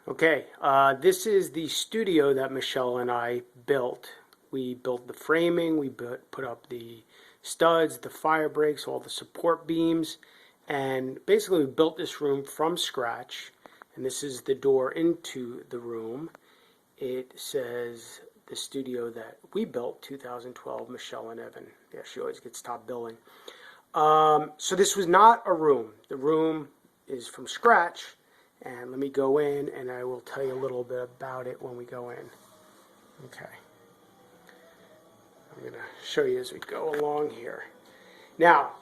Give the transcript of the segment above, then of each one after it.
Okay, this is the studio that Michelle and I built. We built the framing, we put up the studs, the fire breaks, all the support beams, and basically we built this room from scratch. And this is the door into the room. It says the studio that we built, 2012, Michelle and Evan. Yeah, she always gets top billing. So this was not a room. The room is from scratch. And let me go in and I will tell you a little bit about it when we go in. Okay. I'm going to show you as we go along here. Now,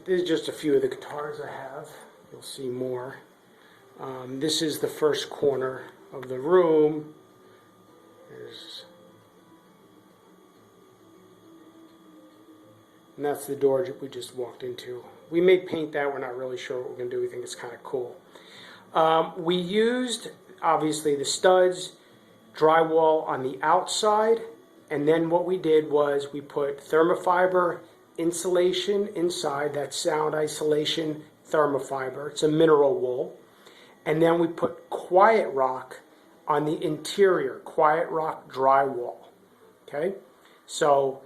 this is just a few of the guitars I have. You'll see more. This is the first corner of the room. And that's the door that we just walked into. We may paint that. We're not really sure what we're going to do. We think it's kind of cool. We used, obviously, the studs, drywall on the outside. And then what we did was we put thermofiber insulation inside, that sound isolation thermofiber. It's a mineral wool. And then we put Quiet Rock on the interior, Quiet Rock drywall. Okay? So,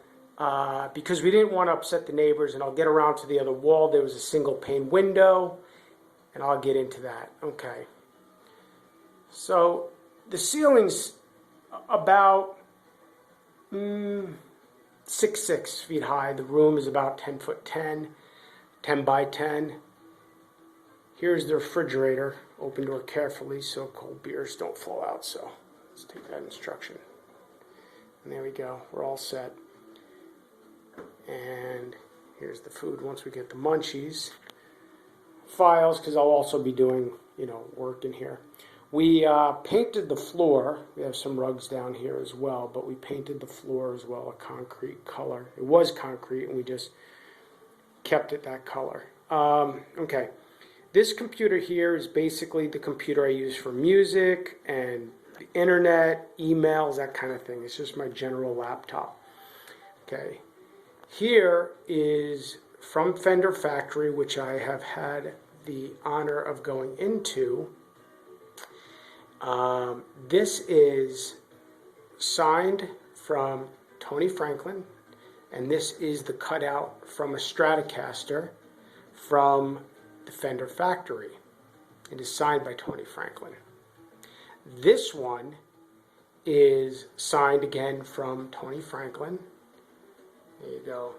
because we didn't want to upset the neighbors, and I'll get around to the other wall, there was a single pane window, and I'll get into that. Okay. So, the ceiling's about 6 feet high. The room is about 10 foot 10 by 10. Here's the refrigerator. Open door carefully so cold beers don't flow out. So let's take that instruction. And there we go. We're all set. And here's the food once we get the munchies. Files, because I'll also be doing, work in here. We painted the floor. We have some rugs down here as well, but we painted the floor as well, a concrete color. It was concrete, and we just kept it that color. Okay. This computer here is basically the computer I use for music and the internet, emails, that kind of thing. It's just my general laptop. Okay. Here is from Fender Factory, which I have had the honor of going into. This is signed from Tony Franklin, and this is the cutout from a Stratocaster from the Fender Factory. It is signed by Tony Franklin. This one is signed again from Tony Franklin. There you go.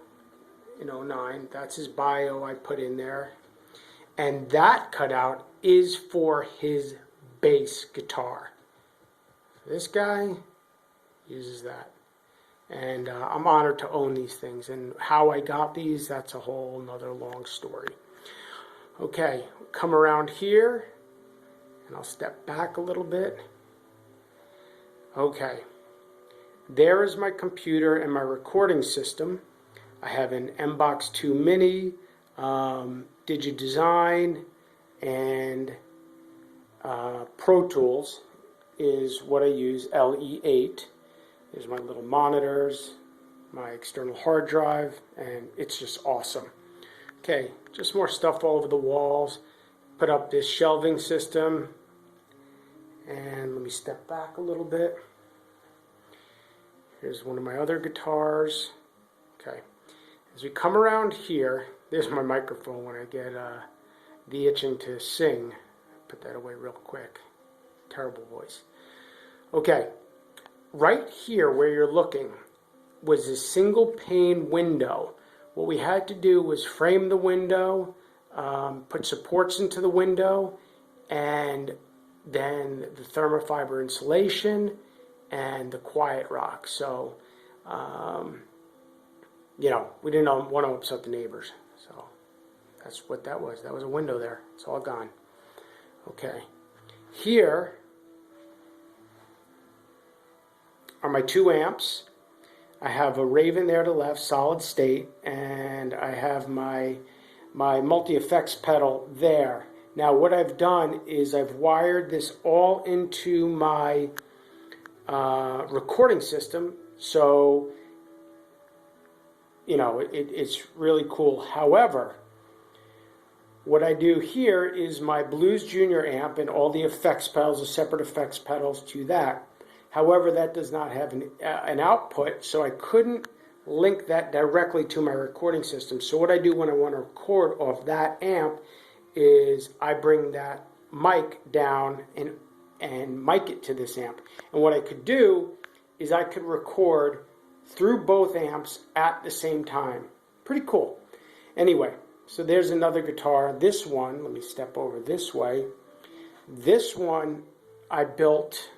In 09. That's his bio I put in there. And that cutout is for his bass guitar. This guy uses that. And I'm honored to own these things. And how I got these, that's a whole nother long story. Okay, come around here, and I'll step back a little bit. Okay, there is my computer and my recording system. I have an MBox 2 Mini, DigiDesign, and Pro Tools is what I use, LE8. There's my little monitors, my external hard drive, and it's just awesome. Okay, just more stuff all over the walls. Put up this shelving system. And let me step back a little bit. Here's one of my other guitars. Okay, as we come around here, there's my microphone when I get the itching to sing. Put that away real quick. Terrible voice. Okay, right here where you're looking was a single pane window. What we had to do was frame the window, put supports into the window, and then the thermofiber insulation and the Quiet Rock. So, we didn't want to upset the neighbors. So that's what that was. That was a window there. It's all gone. Okay. Here are my 2 amps. I have a Raven there to the left, solid state, and I have my multi-effects pedal there. Now what I've done is I've wired this all into my recording system, so it's really cool. However, what I do here is my Blues Junior amp and all the effects pedals, the separate effects pedals to that. However, that does not have an output, so I couldn't link that directly to my recording system. So what I do when I want to record off that amp is I bring that mic down and mic it to this amp. And what I could do is I could record through both amps at the same time. Pretty cool. Anyway, so there's another guitar. This one, let me step over this way. This one I built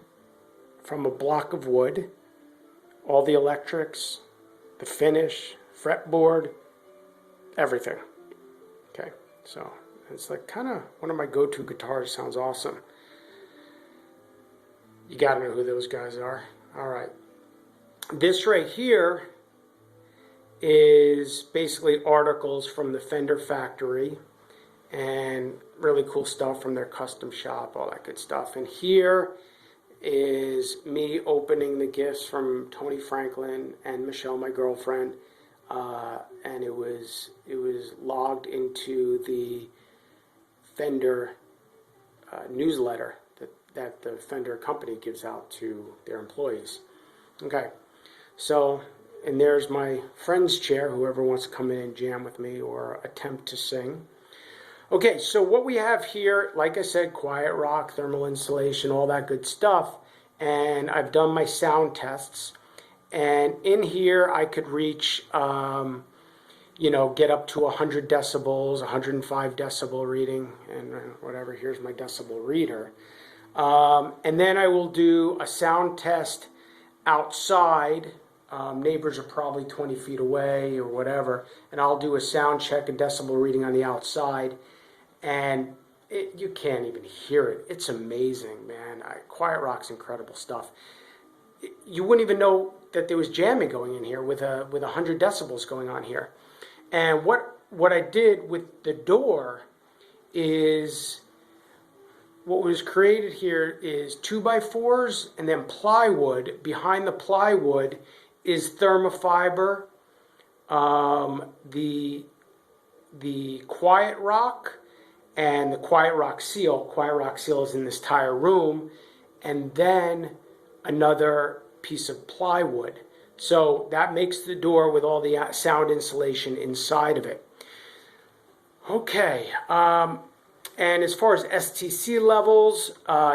from a block of wood. All the electrics, the finish, fretboard, everything. Okay, so it's like kind of one of my go-to guitars. Sounds awesome. You gotta know who those guys are. All right. This right here is basically articles from the Fender factory and really cool stuff from their custom shop, all that good stuff. And here is me opening the gifts from Tony Franklin and Michelle, my girlfriend, and it was logged into the Fender newsletter that the Fender company gives out to their employees. Okay, so, and there's my friend's chair, whoever wants to come in and jam with me or attempt to sing. Okay, so what we have here, like I said, quiet rock, thermal insulation, all that good stuff. And I've done my sound tests. And in here, I could reach, get up to 100 decibels, 105 decibel reading, and whatever. Here's my decibel reader. And then I will do a sound test outside. Neighbors are probably 20 feet away or whatever. And I'll do a sound check, a decibel reading on the outside. And you can't even hear it. It's amazing, man. Quiet rock's incredible stuff. You wouldn't even know that there was jamming going in here with 100 decibels going on here. And what I did with the door is, what was created here is 2x4s and then plywood. Behind the plywood is thermofiber, the Quiet Rock, and the Quiet Rock seal. Quiet Rock seal is in this entire room, and then another piece of plywood. So that makes the door with all the sound insulation inside of it. Okay, and as far as STC levels,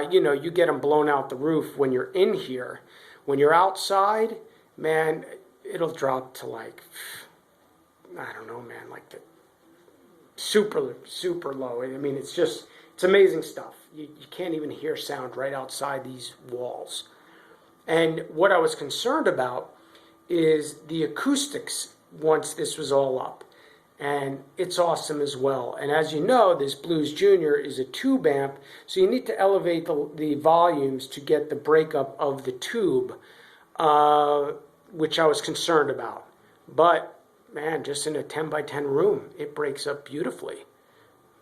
you get them blown out the roof when you're in here. When you're outside, man, it'll drop to like, I don't know, man, like the super, super low. I mean, it's amazing stuff. You can't even hear sound right outside these walls. And what I was concerned about is the acoustics once this was all up. And it's awesome as well. And as you know, this Blues Junior is a tube amp, so you need to elevate the volumes to get the breakup of the tube, which I was concerned about. But, man, just in a 10 by 10 room, it breaks up beautifully.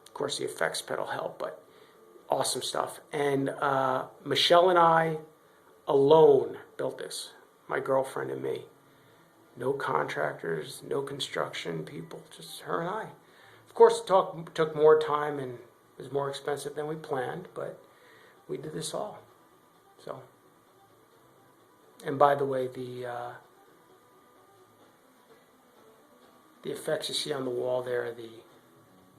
Of course, the effects pedal help, but awesome stuff. And Michelle and I alone built this, my girlfriend and me. No contractors, no construction people, just her and I. Of course, it took more time and was more expensive than we planned, but we did this all. So, and by the way, the effects you see on the wall there, the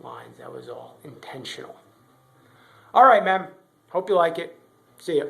lines, that was all intentional. All right, man. Hope you like it. See ya.